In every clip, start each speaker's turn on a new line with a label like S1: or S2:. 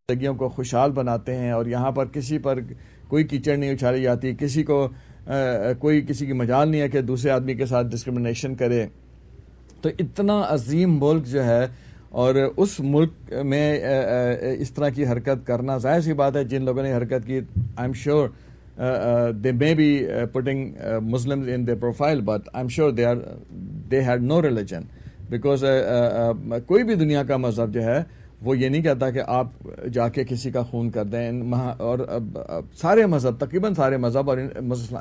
S1: زندگیوں کو خوشحال بناتے ہیں، اور یہاں پر کسی پر کوئی کیچڑ نہیں اچھالی جاتی، کسی کو کوئی کسی کی مجال نہیں ہے کہ دوسرے آدمی کے ساتھ ڈسکرمنیشن کرے. تو اتنا عظیم ملک جو ہے، اور اس ملک میں اس طرح کی حرکت کرنا، ظاہر سی بات ہے جن لوگوں نے حرکت کی، I am sure they may be putting Muslims in their profile, but I'm sure they had no religion, because کوئی بھی دنیا کا مذہب جو ہے وہ یہ نہیں کہتا کہ آپ جا کے کسی کا خون کر دیں. اور سارے مذہب، تقریباً سارے مذہب، اور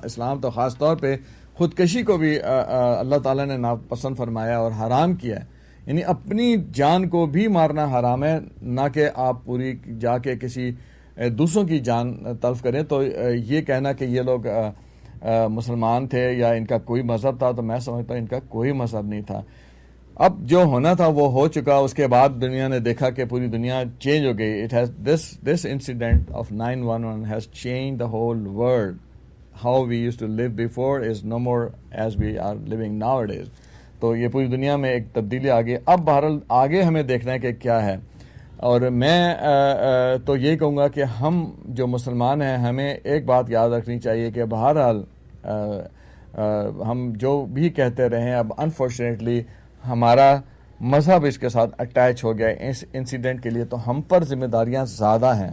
S1: اسلام تو خاص طور پہ خودکشی کو بھی اللہ تعالیٰ نے ناپسند فرمایا اور حرام کیا ہے. یعنی اپنی جان کو بھی مارنا حرام ہے، نہ کہ آپ پوری جا کے کسی دوسروں کی جان تلف کریں. تو یہ کہنا کہ یہ لوگ مسلمان تھے یا ان کا کوئی مذہب تھا، تو میں سمجھتا ہوں ان کا کوئی مذہب نہیں تھا. اب جو ہونا تھا وہ ہو چکا. اس کے بعد دنیا نے دیکھا کہ پوری دنیا چینج ہو گئی. This incident of 9/11 has changed the whole world. How we used to live before is no more as we are living nowadays. تو یہ پوری دنیا میں ایک تبدیلی آ گئی. اب بہرحال آگے ہمیں دیکھنا ہے کہ کیا ہے. اور میں تو یہ کہوں گا کہ ہم جو مسلمان ہیں، ہمیں ایک بات یاد رکھنی چاہیے کہ بہرحال ہم جو بھی کہتے رہیں، اب انفارچونیٹلی ہمارا مذہب اس کے ساتھ اٹیچ ہو گیا اس انسیڈنٹ کے لیے. تو ہم پر ذمہ داریاں زیادہ ہیں،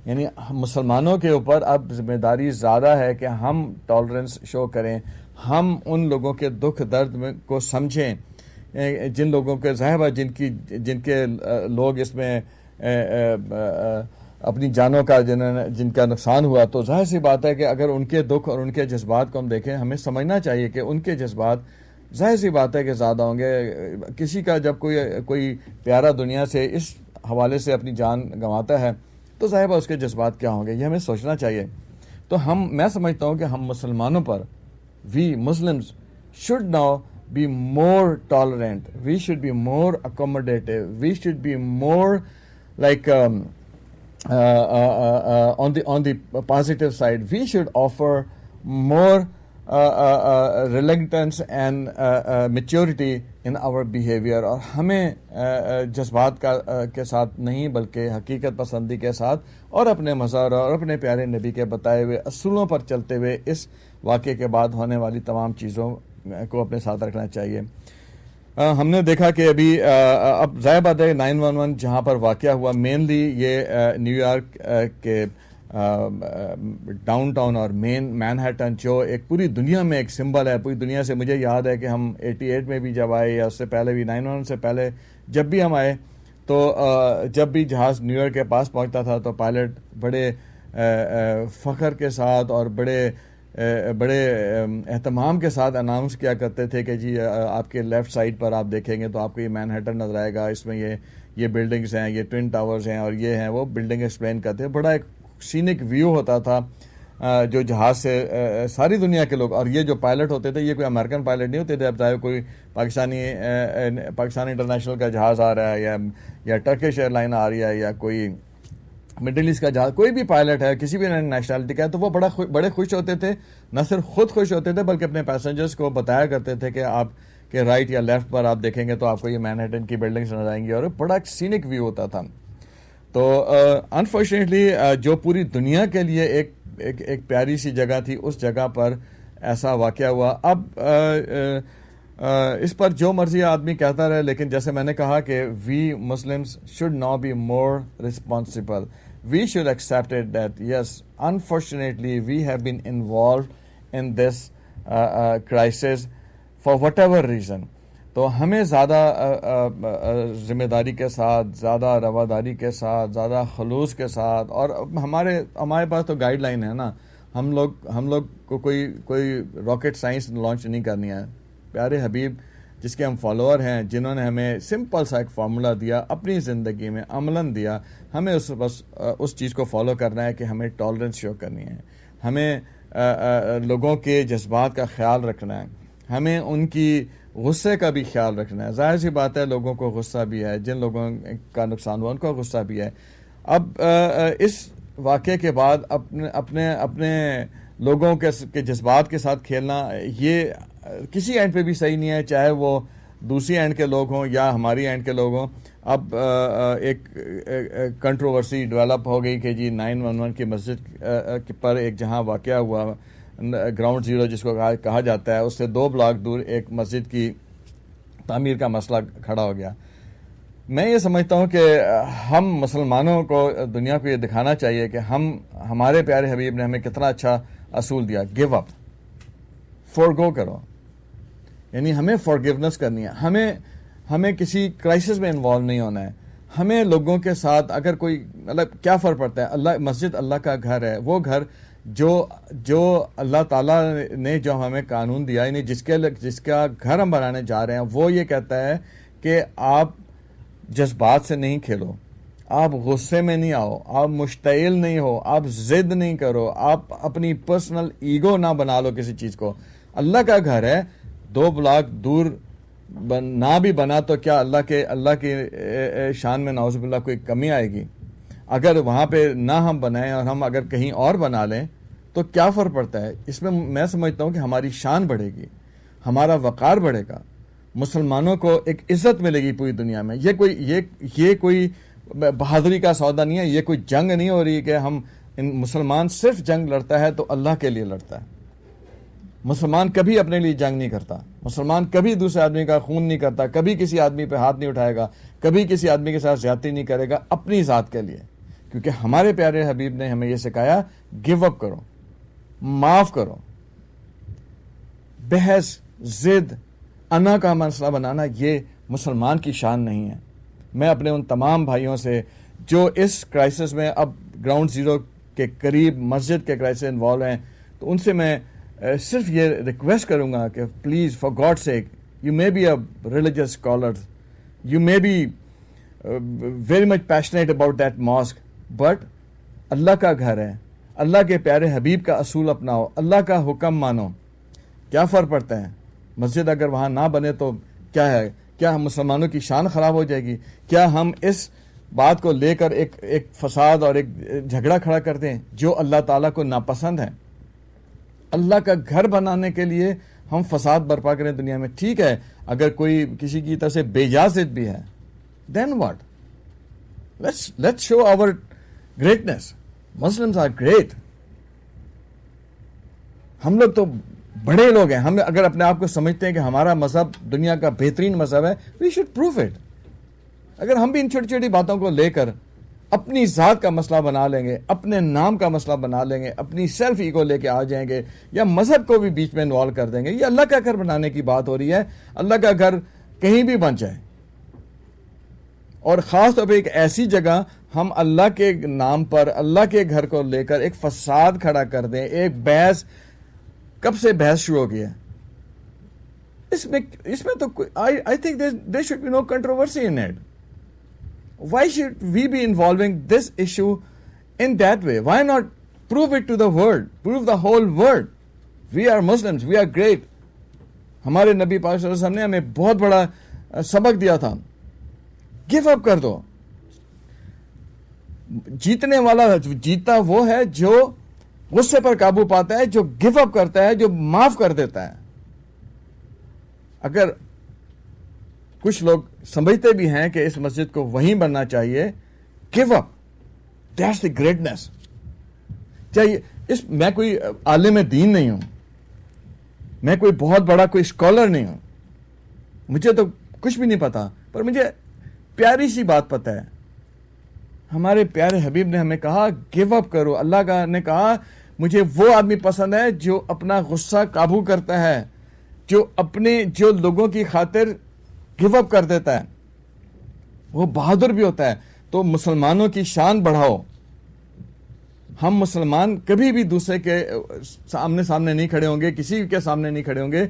S1: یعنی مسلمانوں کے اوپر اب ذمہ داری زیادہ ہے کہ ہم ٹالرنس شو کریں، ہم ان لوگوں کے دکھ درد کو سمجھیں، جن لوگوں کے ظاہر ہے جن کے لوگ اس میں اپنی جانوں کا جن کا نقصان ہوا. تو ظاہر سی بات ہے کہ اگر ان کے دکھ اور ان کے جذبات کو ہم دیکھیں، ہمیں سمجھنا چاہیے کہ ان کے جذبات ظاہر سی بات ہے کہ زیادہ ہوں گے. کسی کا جب کوئی پیارا دنیا سے اس حوالے سے اپنی جان گنواتا ہے تو ظاہر ہے اس کے جذبات کیا ہوں گے، یہ ہمیں سوچنا چاہیے. تو میں سمجھتا ہوں کہ ہم مسلمانوں پر we Muslims should now be more tolerant, we should be more accommodative, we should be more like on the positive side. We should offer more reluctance and maturity in our behavior. اور ہمیں جذبات کے ساتھ نہیں بلکہ حقیقت پسندی کے ساتھ اور اپنے مظہر اور اپنے پیارے نبی کے بتائے ہوئے اصولوں پر چلتے ہوئے اس واقعے کے بعد ہونے والی تمام چیزوں کو اپنے ساتھ رکھنا چاہیے. ہم نے دیکھا کہ ابھی اب ظاہر بات ہے 9/11 جہاں پر واقعہ ہوا، مینلی یہ نیو یارک کے ڈاؤن ٹاؤن اور مینہٹن جو ایک پوری دنیا میں ایک سمبل ہے. پوری دنیا سے مجھے یاد ہے کہ ہم 88 میں بھی جب آئے، یا اس سے پہلے بھی 9/11 سے پہلے جب بھی ہم آئے، تو جب بھی جہاز نیو یارک کے پاس پہنچتا تھا تو پائلٹ بڑے فخر کے ساتھ اور بڑے اہتمام کے ساتھ اناؤنس کیا کرتے تھے کہ جی آپ کے لیفٹ سائڈ پر آپ دیکھیں گے تو آپ کو یہ مینہٹن نظر آئے گا، اس میں یہ بلڈنگز ہیں، یہ ٹوین ٹاورز ہیں، اور یہ ہیں وہ بلڈنگ ایکسپلین کرتے. بڑا ایک سینک ویو ہوتا تھا جو جہاز سے ساری دنیا کے لوگ. اور یہ جو پائلٹ ہوتے تھے یہ کوئی امریکن پائلٹ نہیں ہوتے تھے. اب چاہے کوئی پاکستانی انٹرنیشنل کا جہاز آ رہا ہے یا ٹرکش ایئر لائن آ رہی ہے یا کوئی مڈل ایسٹ کا جہاز، کوئی بھی پائلٹ ہے کسی بھی نیشنلٹی کا ہے، تو وہ بڑے خوش ہوتے تھے. نہ صرف خود خوش ہوتے تھے بلکہ اپنے پیسنجرز کو بتایا کرتے تھے کہ آپ کے رائٹ یا لیفٹ پر آپ دیکھیں گے تو آپ کو یہ مینہٹن کی بلڈنگز نظر آئیں گی، اور بڑا ایک سینک ویو ہوتا تھا. تو انفارچونیٹلی جو پوری دنیا کے لیے ایک پیاری سی جگہ تھی، اس جگہ پر ایسا واقعہ ہوا. اب اس پر جو مرضی آدمی کہتا رہے، لیکن جیسے میں نے کہا کہ we Muslims should now be more responsible. We should accept it that yes, unfortunately we have been involved in this crisis for whatever reason. تو ہمیں زیادہ ذمہ داری کے ساتھ، زیادہ رواداری کے ساتھ، زیادہ خلوص کے ساتھ، اور ہمارے پاس تو گائیڈ لائن ہے نا. ہم لوگ کو کوئی راکٹ سائنس لانچ نہیں کرنی ہے. پیارے حبیب جس کے ہم فالوور ہیں، جنہوں نے ہمیں سمپل سا ایک فارمولا دیا، اپنی زندگی میں عملاً دیا، ہمیں بس اس چیز کو فالو کرنا ہے کہ ہمیں ٹالرنس شو کرنی ہے، ہمیں لوگوں کے جذبات کا خیال رکھنا ہے، ہمیں ان کی غصے کا بھی خیال رکھنا ہے. ظاہر سی بات ہے لوگوں کو غصہ بھی ہے، جن لوگوں کا نقصان ہوا ان کو غصہ بھی ہے. اب اس واقعے کے بعد اپنے لوگوں کے جذبات کے ساتھ کھیلنا یہ کسی اینڈ پہ بھی صحیح نہیں ہے، چاہے وہ دوسری اینڈ کے لوگ ہوں یا ہماری اینڈ کے لوگ ہوں. اب ایک کنٹروورسی ڈیولپ ہو گئی کہ جی 911 کی مسجد پر ایک جہاں واقعہ ہوا گراؤنڈ زیرو جس کو کہا جاتا ہے، اس سے 2 بلاک دور ایک مسجد کی تعمیر کا مسئلہ کھڑا ہو گیا. میں یہ سمجھتا ہوں کہ ہم مسلمانوں کو دنیا کو یہ دکھانا چاہیے کہ ہمارے پیارے حبیب نے ہمیں کتنا اچھا اصول دیا. گیو اپ، فورگو کرو، یعنی ہمیں فورگیونیس کرنی ہے. ہمیں کسی کرائسس میں انوالو نہیں ہونا ہے. ہمیں لوگوں کے ساتھ اگر کوئی مطلب کیا فرق پڑتا ہے، مسجد اللہ کا گھر ہے، وہ گھر جو اللہ تعالیٰ نے جو ہمیں قانون دیا، یعنی جس کا گھر ہم بنانے جا رہے ہیں، وہ یہ کہتا ہے کہ آپ جذبات سے نہیں کھیلو، آپ غصے میں نہیں آؤ، آپ مشتعل نہیں ہو، آپ ضد نہیں کرو، آپ اپنی پرسنل ایگو نہ بنا لو کسی چیز کو. اللہ کا گھر ہے، 2 بلاک دور نہ بھی بنا تو کیا اللہ کی شان میں نعوذ باللہ کوئی کمی آئے گی؟ اگر وہاں پہ نہ ہم بنائیں اور ہم اگر کہیں اور بنا لیں تو کیا فرق پڑتا ہے؟ اس میں میں سمجھتا ہوں کہ ہماری شان بڑھے گی، ہمارا وقار بڑھے گا، مسلمانوں کو ایک عزت ملے گی پوری دنیا میں. یہ کوئی بہادری کا سودا نہیں ہے، یہ کوئی جنگ نہیں ہو رہی کہ مسلمان صرف جنگ لڑتا ہے تو اللہ کے لیے لڑتا ہے. مسلمان کبھی اپنے لیے جنگ نہیں کرتا، مسلمان کبھی دوسرے آدمی کا خون نہیں کرتا، کبھی کسی آدمی پہ ہاتھ نہیں اٹھائے گا، کبھی کسی آدمی کے ساتھ زیادتی نہیں کرے گا اپنی ذات کے لیے. کیونکہ ہمارے پیارے حبیب نے ہمیں یہ سکھایا، گیو اپ کرو، معاف کرو. بحث، ضد، انا کا مسئلہ بنانا یہ مسلمان کی شان نہیں ہے. میں اپنے ان تمام بھائیوں سے جو اس کرائسس میں اب گراؤنڈ زیرو کے قریب مسجد کے کرائسس انوالو ہیں، تو ان سے میں صرف یہ ریکویسٹ کروں گا کہ please for God sake, you may be a religious scholar, you may be very much passionate about that mosque, but اللہ کا گھر ہے، اللہ کے پیارے حبیب کا اصول اپناؤ، اللہ کا حکم مانو. کیا فرق پڑتا ہے؟ مسجد اگر وہاں نہ بنے تو کیا ہے؟ کیا ہم مسلمانوں کی شان خراب ہو جائے گی؟ کیا ہم اس بات کو لے کر ایک فساد اور ایک جھگڑا کھڑا کر دیں جو اللہ تعالیٰ کو ناپسند ہے؟ اللہ کا گھر بنانے کے لیے ہم فساد برپا کریں دنیا میں. ٹھیک ہے، اگر کوئی کسی کی طرف سے بے اجازت بھی ہے، then what? Let's show our greatness. Muslims are great. ہم لوگ تو بڑے لوگ ہیں. ہم اگر اپنے آپ کو سمجھتے ہیں کہ ہمارا مذہب دنیا کا بہترین مذہب ہے، we should prove it. اگر ہم بھی ان چھوٹی چھوٹی باتوں کو لے کر اپنی ذات کا مسئلہ بنا لیں گے، اپنے نام کا مسئلہ بنا لیں گے، اپنی سیلف ایگو لے کے آ جائیں گے، یا مذہب کو بھی بیچ میں انوالو کر دیں گے، یہ اللہ کا گھر بنانے کی بات ہو رہی ہے. اللہ کا گھر کہیں بھی بن جائے، اور خاص طور پہ ایک ایسی جگہ ہم اللہ کے نام پر اللہ کے گھر کو لے کر ایک فساد کھڑا کر دیں. ایک بحث، کب سے بحث شروع ہو گئی ہے اس میں تو I think there should be no controversy in it. Why should we be involving this issue in that way? Why not prove it to the world, prove the whole world? We are Muslims, we are great. ہمارے نبی پاک صلی اللہ علیہ وسلم نے ہمیں بہت بڑا سبق دیا تھا. گیو اپ کر دو. جیتنے والا جیتا وہ ہے جو غصے پر قابو پاتا ہے، جو گیو اپ کرتا ہے، جو معاف کر دیتا ہے. اگر کچھ لوگ سمجھتے بھی ہیں کہ اس مسجد کو وہیں بننا چاہیے، give up, that's the greatness. چاہیے میں کوئی عالم دین نہیں ہوں، میں کوئی بہت بڑا کوئی اسکالر نہیں ہوں، مجھے تو کچھ بھی نہیں پتا، پر مجھے پیاری سی بات پتہ ہے. ہمارے پیارے حبیب نے ہمیں کہا گیو اپ کرو. اللہ کا نے کہا مجھے وہ آدمی پسند ہے جو اپنا غصہ قابو کرتا ہے، جو لوگوں کی خاطر گیو اپ کر دیتا ہے، وہ بہادر بھی ہوتا ہے. تو مسلمانوں کی شان بڑھاؤ. ہم مسلمان کبھی بھی دوسرے کے سامنے نہیں کھڑے ہوں گے، کسی کے سامنے نہیں کھڑے ہوں گے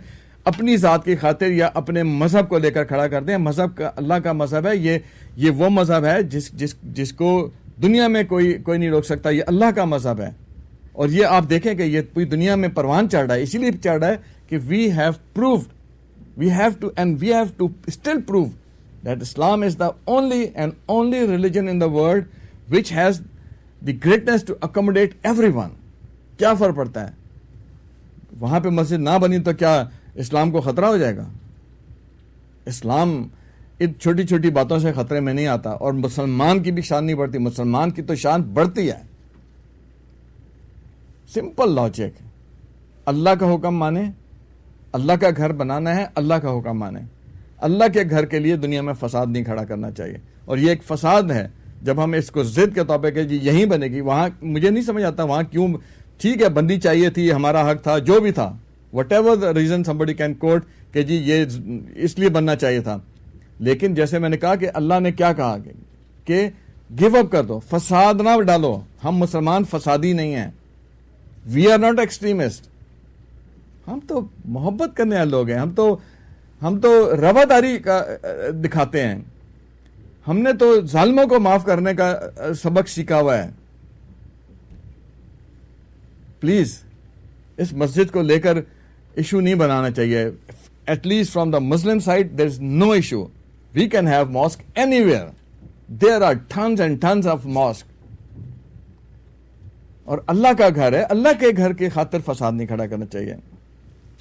S1: اپنی ذات کی خاطر یا اپنے مذہب کو لے کر کھڑا کر دیں. مذہب کا اللہ کا مذہب ہے، یہ وہ مذہب ہے جس کو دنیا میں کوئی نہیں روک سکتا. یہ اللہ کا مذہب ہے، اور یہ آپ دیکھیں کہ یہ پوری دنیا میں پروان چڑھ رہا ہے. اسی لیے چڑھ رہا ہے کہ we have to still prove that Islam is the only religion in the world which has the greatness to accommodate everyone. کیا فرق پڑتا ہے؟ وہاں پہ مسجد نہ بنی تو کیا اسلام کو خطرہ ہو جائے گا؟ اسلام چھوٹی چھوٹی باتوں سے خطرے میں نہیں آتا، اور مسلمان کی بھی شان نہیں بڑھتی، مسلمان کی تو شان بڑھتی ہے. Simple logic. اللہ کا حکم مانے، اللہ کا گھر بنانا ہے، اللہ کا حکم مانے. اللہ کے گھر کے لیے دنیا میں فساد نہیں کھڑا کرنا چاہیے. اور یہ ایک فساد ہے جب ہم اس کو ضد کے طور پہ کہ جی یہیں بنے گی، وہاں مجھے نہیں سمجھ آتا وہاں کیوں. ٹھیک ہے بندی چاہیے تھی، ہمارا حق تھا، جو بھی تھا، what ever the reason somebody can quote کہ جی یہ اس لیے بننا چاہیے تھا. لیکن جیسے میں نے کہا کہ اللہ نے کیا کہا کہ گیو اپ کر دو، فساد نہ ڈالو. ہم مسلمان فسادی نہیں ہیں. We are not extremist. ہم تو محبت کرنے والے لوگ ہیں. ہم تو رواداری کا دکھاتے ہیں. ہم نے تو ظالموں کو معاف کرنے کا سبق سیکھا ہوا ہے. پلیز اس مسجد کو لے کر ایشو نہیں بنانا چاہیے. At least from the Muslim side there is no issue. We can have mask anywhere. There are tons and tons of mask. اور اللہ کا گھر ہے، اللہ کے گھر کی خاطر فساد نہیں کھڑا کرنا چاہیے.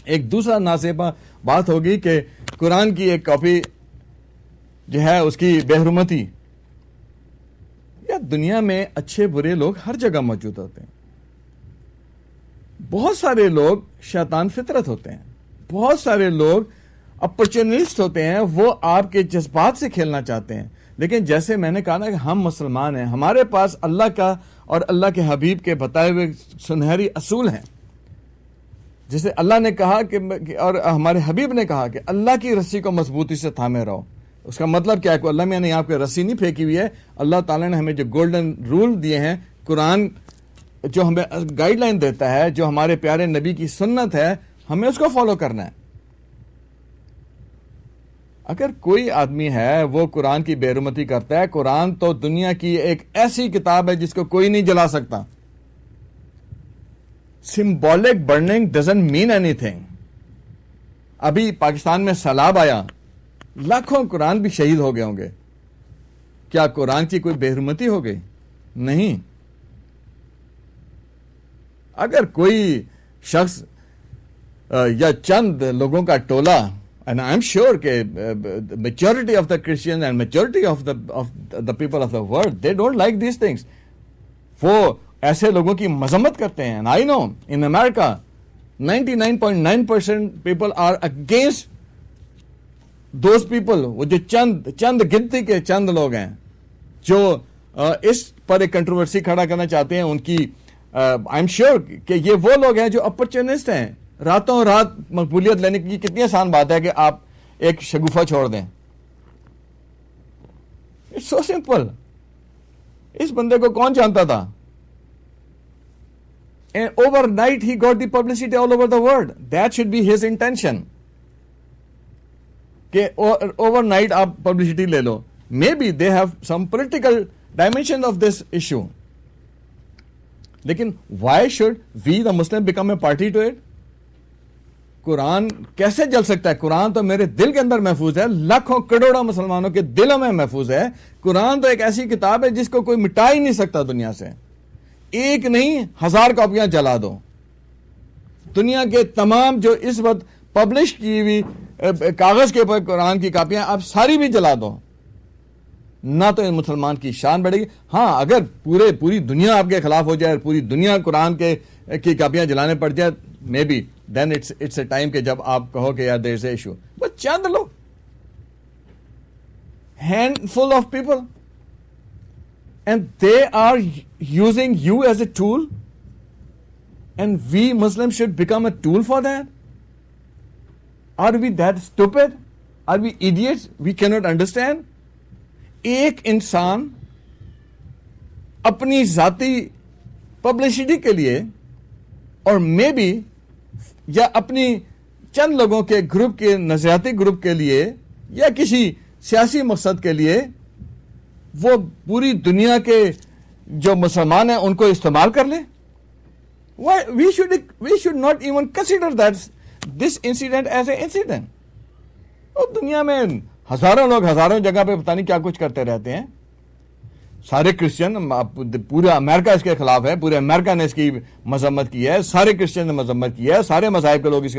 S1: ایک دوسرا نازیبا بات ہوگی کہ قرآن کی ایک کاپی جو ہے اس کی بے حرمتی. یا دنیا میں اچھے برے لوگ ہر جگہ موجود ہوتے ہیں. بہت سارے لوگ شیطان فطرت ہوتے ہیں، بہت سارے لوگ اپرچونسٹ ہوتے ہیں، وہ آپ کے جذبات سے کھیلنا چاہتے ہیں. لیکن جیسے میں نے کہا نا کہ ہم مسلمان ہیں، ہمارے پاس اللہ کا اور اللہ کے حبیب کے بتائے ہوئے سنہری اصول ہیں. جسے اللہ نے کہا کہ اور ہمارے حبیب نے کہا کہ اللہ کی رسی کو مضبوطی سے تھامے رہو. اس کا مطلب کیا ہے کہ اللہ میں نے آپ کو رسی نہیں پھینکی ہوئی ہے. اللہ تعالیٰ نے ہمیں جو گولڈن رول دیے ہیں، قرآن جو ہمیں گائیڈ لائن دیتا ہے، جو ہمارے پیارے نبی کی سنت ہے، ہمیں اس کو فالو کرنا ہے. اگر کوئی آدمی ہے وہ قرآن کی بے حرمتی کرتا ہے، قرآن تو دنیا کی ایک ایسی کتاب ہے جس کو کوئی نہیں جلا سکتا. Symbolic burning doesn't mean any thing. ابھی پاکستان میں سیلاب آیا، لاکھوں قرآن بھی شہید ہو گئے ہوں گے. کیا قرآن کی کوئی بے حرمتی ہو گئی؟ نہیں. اگر کوئی شخص یا چند لوگوں کا ٹولہ، and I'm sure کہ majority of the Christians and majority of the people of the world, they don't like these things. وہ ایسے لوگوں کی مذمت کرتے ہیں. And I know in America 99.9% people are against those people. وہ جو چند گنتی کے چند لوگ ہیں جو اس پر ایک کنٹروورسی کھڑا کرنا چاہتے ہیں، ان کی I'm sure کہ یہ وہ لوگ ہیں جو اپرچونسٹ ہیں. راتوں رات مقبولیت لینے کی کتنی آسان بات ہے کہ آپ ایک شگوفہ چھوڑ دیں. It's so simple. اس بندے کو کون جانتا تھا؟ And overnight he got the publicity all over the world. That should be his intention. کہ overnight آپ پبلسٹی لے لو. Maybe they have some political dimension of this issue. لیکن why should we the Muslim become a party to it? قرآن کیسے جل سکتا ہے؟ قرآن تو میرے دل کے اندر محفوظ ہے، لاکھوں کروڑوں مسلمانوں کے دلوں میں محفوظ ہے. قرآن تو ایک ایسی کتاب ہے جس کو کوئی مٹا ہی نہیں سکتا دنیا سے. ایک نہیں 1000 کاپیاں جلا دو. دنیا کے تمام جو اس وقت پبلش کی ہوئی کاغذ کے اوپر قرآن کی کاپیاں آپ ساری بھی جلا دو، نہ تو مسلمان کی شان بڑھے گی. ہاں اگر پوری دنیا آپ کے خلاف ہو جائے، پوری دنیا قرآن کی کاپیاں جلانے پڑ جائے، maybe then it's a time کہ جب آپ کہو کہ یار دیر از اے ایشو. بس چند لوگ، handful of people, and they are using you as a tool, and we Muslim should become a tool for that. Are we that stupid? Are we idiots? We can not understand. ایک انسان اپنی ذاتی publicity کے لیے اور may be یا اپنی چند لوگوں کے گروپ کے نظریاتی گروپ کے لیے یا کسی سیاسی مقصد کے لیے وہ پوری دنیا کے جو مسلمان ہیں ان کو استعمال کر لیں. We should not even consider this incident as an incident. اور دنیا میں ہزاروں لوگ ہزاروں جگہ پہ پتہ نہیں کیا کچھ کرتے رہتے ہیں. سارے کرسچن، پورا امریکہ اس کے خلاف ہے، پورے امریکہ نے اس کی مذمت کی ہے، سارے کرسچن نے مذمت کی ہے، سارے مذاہب کے لوگ اس